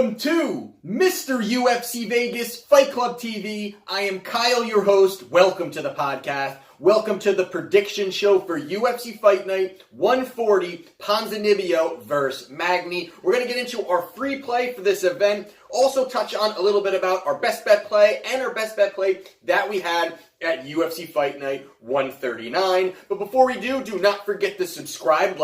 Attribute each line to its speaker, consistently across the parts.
Speaker 1: Welcome to Mr. UFC Vegas Fight Club TV. I am Kyle, your host. Welcome to the podcast. Welcome to the prediction show for UFC Fight Night 140, Ponzinibbio versus Magny. We're going to get into our free play for this event. Also touch on a little bit about our best bet play and our best bet play that we had at UFC Fight Night 139. But before we do not forget to subscribe,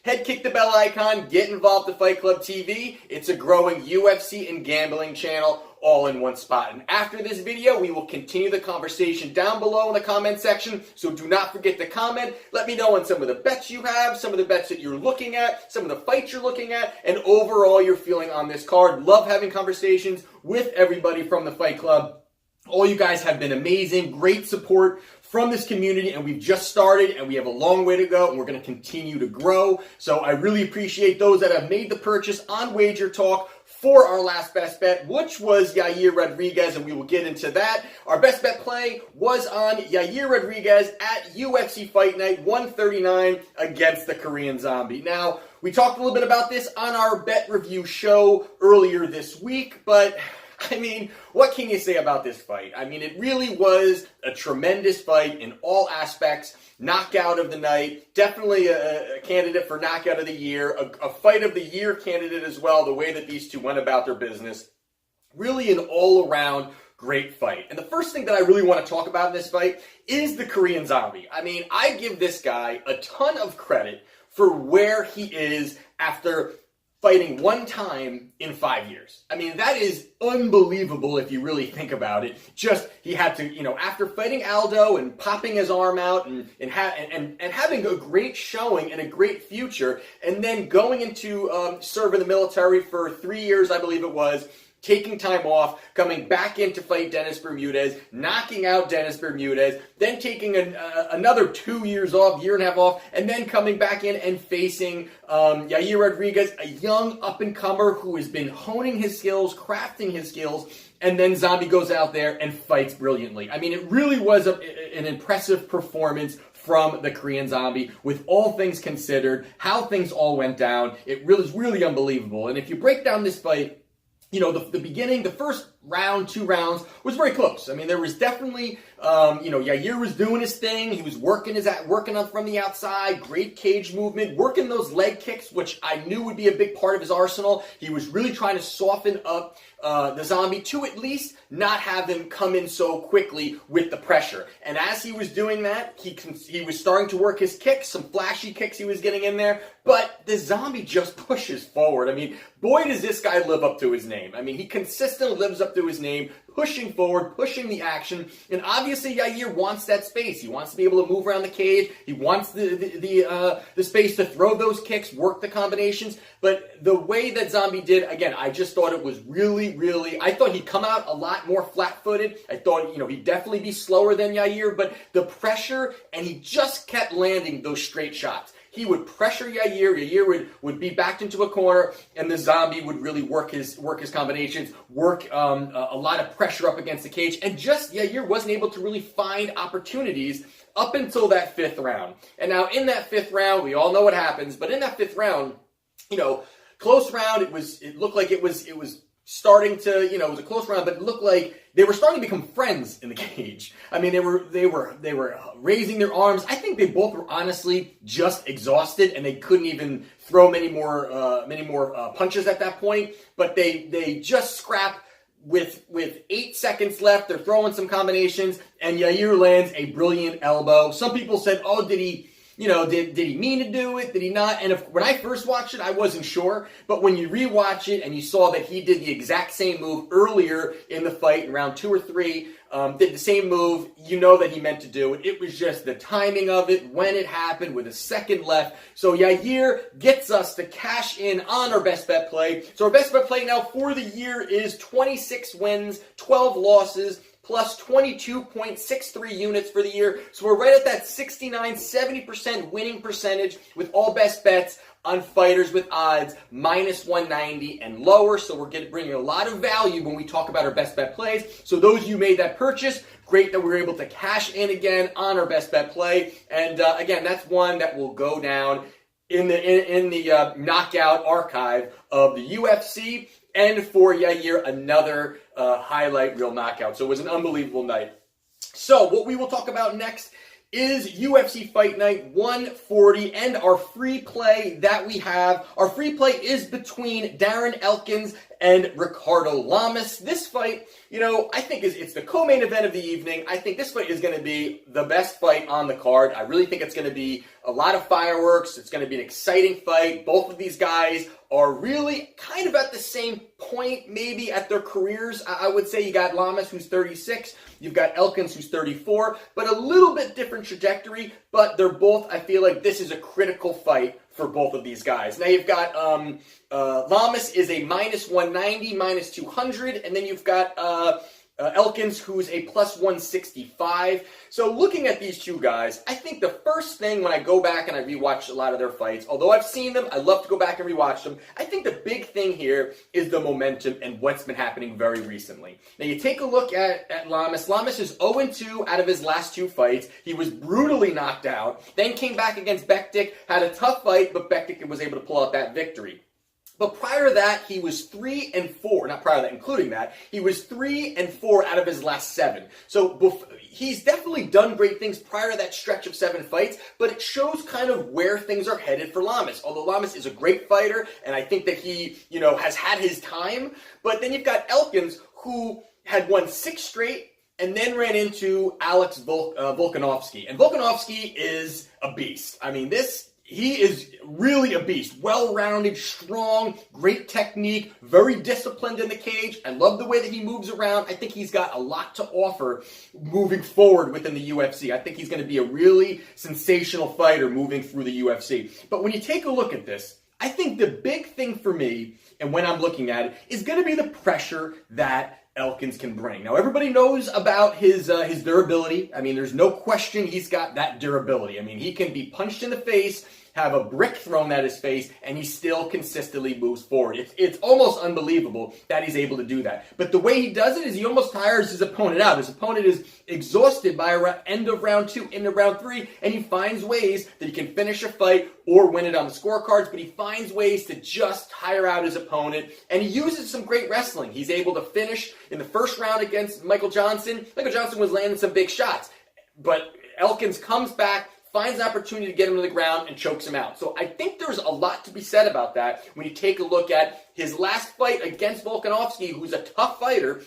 Speaker 1: head kick the bell icon, get involved with Fight Club TV. It's a growing UFC and gambling channel all in one spot. And after this video, we will continue the conversation down below in the comment section. So do not forget to comment. Let me know on some of the bets you have, some of the bets that you're looking at, some of the fights you're looking at, and overall your feeling on this card. Love having conversations with everybody from the Fight Club. All you guys have been amazing, great support from this community, and we've just started, and we have a long way to go, and we're going to continue to grow. So I really appreciate those that have made the purchase on Wagertalk for our last best bet, which was Yair Rodriguez, and we will get into that. Our best bet play was on Yair Rodriguez at UFC Fight Night 139 against the Korean Zombie. Now, we talked a little bit about this on our bet review show earlier this week, but I mean, what can you say about this fight? I mean, it really was a tremendous fight in all aspects. Knockout of the night, definitely a candidate for knockout of the year, a fight of the year candidate as well, the way that these two went about their business. Really an all-around great fight. And the first thing that I really want to talk about in this fight is the Korean Zombie. I mean, I give this guy a ton of credit for where he is after fighting one time in 5 years. I mean, that is unbelievable if you really think about it. Just, he had to, after fighting Aldo and popping his arm out and having a great showing and a great future, and then going into serve in the military for 3 years, I believe it was, taking time off, coming back in to fight Dennis Bermudez, knocking out Dennis Bermudez, then taking another 2 years off, year and a half off, and then coming back in and facing Yair Rodriguez, a young up-and-comer who has been honing his skills, crafting his skills, and then Zombie goes out there and fights brilliantly. I mean, it really was an impressive performance from the Korean Zombie, with all things considered, how things all went down. It really is really unbelievable. And if you break down this fight, the beginning, the first round, 2 rounds was very close. I mean, there was definitely, Yair was doing his thing. He was working up from the outside, great cage movement, working those leg kicks, which I knew would be a big part of his arsenal. He was really trying to soften up the Zombie to at least not have him come in so quickly with the pressure. And as he was doing that, he was starting to work his kicks, some flashy kicks he was getting in there, but the Zombie just pushes forward. I mean, boy, does this guy live up to his name. I mean, he consistently lives up to his name, pushing forward, pushing the action, and obviously Yair wants that space. He wants to be able to move around the cage. He wants the space to throw those kicks, work the combinations. But the way that Zombie did, again, I just thought it was really, I thought he'd come out a lot more flat-footed. I thought, he'd definitely be slower than Yair, but the pressure, and he just kept landing those straight shots. He would pressure Yair. Yair would be backed into a corner, and the Zombie would really work his combinations, work a lot of pressure up against the cage, and just Yair wasn't able to really find opportunities up until that 5th round. And now in that 5th round, we all know what happens, but in that 5th round, close round, it looked like it was starting to, it was a close round, but it looked like they were starting to become friends in the cage. I mean, they were raising their arms. I think they both were honestly just exhausted, and they couldn't even throw many more punches at that point. But they just scrap with 8 seconds left. They're throwing some combinations, and Yair lands a brilliant elbow. Some people said, "Oh, did he?" Did he mean to do it? Did he not? And when I first watched it, I wasn't sure. But when you rewatch it and you saw that he did the exact same move earlier in the fight in round 2 or 3, did the same move, you know that he meant to do it. It was just the timing of it, when it happened, with a second left. So Yair gets us to cash in on our best bet play. So our best bet play now for the year is 26 wins, 12 losses, plus 22.63 units for the year. So we're right at that 69-70% winning percentage with all best bets on fighters with odds minus 190 and lower. So we're bringing a lot of value when we talk about our best bet plays. So those of you who made that purchase, great that we were able to cash in again on our best bet play. And again, that's one that will go down in the knockout archive of the UFC and for Yair, another highlight reel knockout. So it was an unbelievable night. So what we will talk about next is UFC Fight Night 140 and our free play that we have. Our free play is between Darren Elkins and Ricardo Lamas. This fight, I think it's the co-main event of the evening. I think this fight is going to be the best fight on the card. I really think it's going to be a lot of fireworks. It's going to be an exciting fight. Both of these guys are really kind of at the same point, maybe, at their careers. I would say you got Lamas, who's 36. You've got Elkins, who's 34. But a little bit different trajectory. But they're both, I feel like this is a critical fight for both of these guys. Now you've got Lamas is a minus 190, minus 200. And then you've got Elkins, who's a plus 165. So looking at these two guys, I think the first thing when I go back and I rewatch a lot of their fights, although I've seen them, I love to go back and rewatch them, I think the big thing here is the momentum and what's been happening very recently. Now you take a look at Lamas. Lamas is 0-2 out of his last two fights. He was brutally knocked out, then came back against Bektic, had a tough fight, but Bektic was able to pull out that victory. But prior to that, he was 3-4. Not prior to that, including that. He was 3-4 out of his last 7. So he's definitely done great things prior to that stretch of 7 fights, but it shows kind of where things are headed for Lamas. Although Lamas is a great fighter, and I think that he, has had his time. But then you've got Elkins, who had won 6 straight, and then ran into Alex Volkanovski. And Volkanovski is a beast. I mean, he is really a beast. Well-rounded, strong, great technique, very disciplined in the cage. I love the way that he moves around. I think he's got a lot to offer moving forward within the UFC. I think he's going to be a really sensational fighter moving through the UFC. But when you take a look at this, I think the big thing for me, and when I'm looking at it, is going to be the pressure that Elkins can bring. Now, everybody knows about his durability. I mean, there's no question he's got that durability. I mean, he can be punched in the face, have a brick thrown at his face, and he still consistently moves forward. It's almost unbelievable that he's able to do that. But the way he does it is he almost tires his opponent out. His opponent is exhausted by end of round 2, into round 3, and he finds ways that he can finish a fight or win it on the scorecards, but he finds ways to just tire out his opponent, and he uses some great wrestling. He's able to finish in the first round against Michael Johnson. Michael Johnson was landing some big shots, but Elkins comes back, finds an opportunity to get him to the ground, and chokes him out. So I think there's a lot to be said about that when you take a look at his last fight against Volkanovski, who's a tough fighter.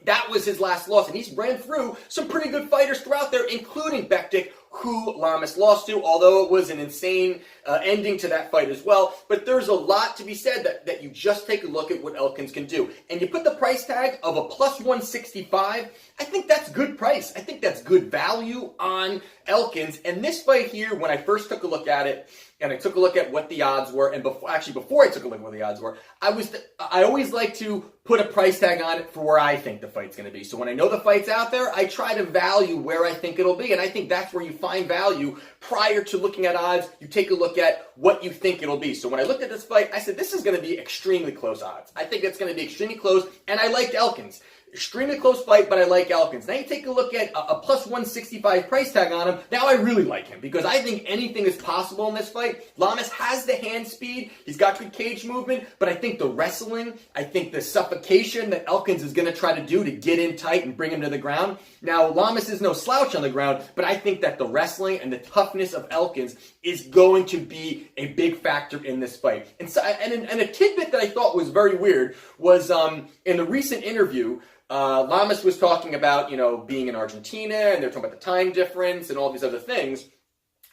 Speaker 1: That was his last loss, and he's ran through some pretty good fighters throughout there, including Bektic, who Lamas lost to, although it was an insane ending to that fight as well. But there's a lot to be said that you just take a look at what Elkins can do. And you put the price tag of a plus 165, I think that's good price. I think that's good value on Elkins. And this fight here, when I first took a look at it, and I took a look at what the odds were, and before I took a look at what the odds were, I always like to put a price tag on it for where I think the fight's going to be. So when I know the fight's out there, I try to value where I think it'll be, and I think that's where you find value prior to looking at odds. You take a look at what you think it'll be. So when I looked at this fight, I said this is going to be extremely close odds. I think it's going to be extremely close, and I liked Elkins. Extremely close fight, but I like Elkins. Now you take a look at a plus 165 price tag on him. Now I really like him because I think anything is possible in this fight. Lamas has the hand speed. He's got good cage movement, but I think the wrestling, I think the suffocation that Elkins is going to try to do to get in tight and bring him to the ground. Now Lamas is no slouch on the ground, but I think that the wrestling and the toughness of Elkins is going to be a big factor in this fight. And so, and a tidbit that I thought was very weird was in the recent interview, Lamas was talking about, being in Argentina, and they're talking about the time difference and all these other things.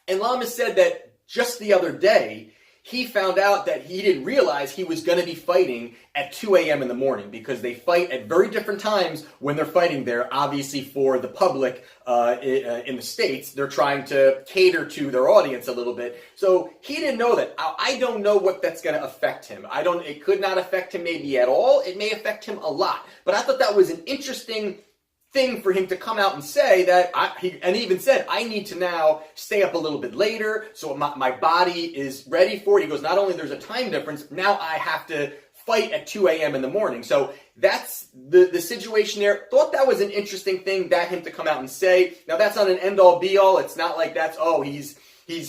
Speaker 1: And Lamas said that just the other day, he found out that he didn't realize he was going to be fighting at 2 a.m. in the morning because they fight at very different times when they're fighting there. Obviously, for the public in the States, they're trying to cater to their audience a little bit. So he didn't know that. I don't know what that's going to affect him. It could not affect him maybe at all. It may affect him a lot. But I thought that was an interesting thing for him to come out and say that, he even said, I need to now stay up a little bit later so my body is ready for it. He goes, not only there's a time difference, now I have to fight at 2 a.m. in the morning. So that's the situation there. Thought that was an interesting thing that him to come out and say. Now that's not an end-all be-all. It's not like he's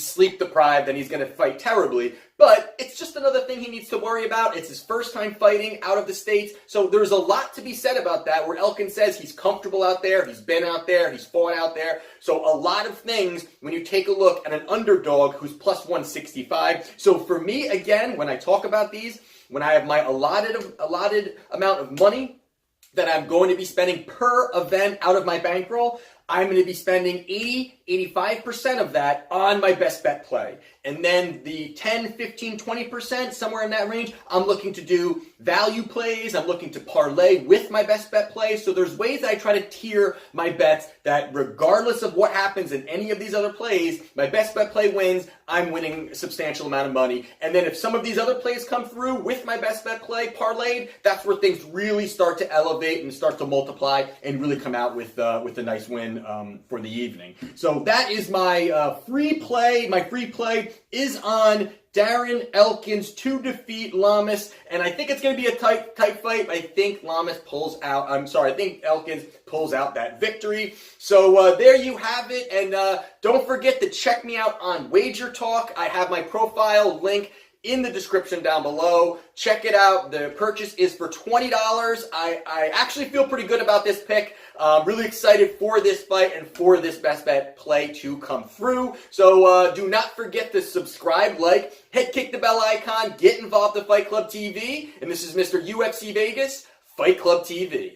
Speaker 1: sleep deprived and he's going to fight terribly. But it's just another thing he needs to worry about. It's his first time fighting out of the States. So there's a lot to be said about that, where Elkins says he's comfortable out there, he's been out there, he's fought out there. So a lot of things when you take a look at an underdog who's plus 165. So for me, again, when I talk about these, when I have my allotted amount of money that I'm going to be spending per event out of my bankroll, I'm going to be spending 85% of that on my best bet play. And then the 10, 15, 20%, somewhere in that range, I'm looking to do value plays. I'm looking to parlay with my best bet play. So there's ways I try to tier my bets that regardless of what happens in any of these other plays, my best bet play wins, I'm winning a substantial amount of money. And then if some of these other plays come through with my best bet play parlayed, that's where things really start to elevate and start to multiply and really come out with a nice win for the evening. So that is my free play. My free play is on Darren Elkins to defeat Lamas, and I think it's going to be a tight fight. I think I think Elkins pulls out that victory. So there you have it, and don't forget to check me out on Wagertalk. I have my profile link in the description down below. Check it out. The purchase is for $20. I actually feel pretty good about this pick. Really excited for this fight and for this best bet play to come through. So do not forget to subscribe, click the bell icon, get involved with Fight Club TV. And this is Mr. UFC Vegas, Fight Club TV.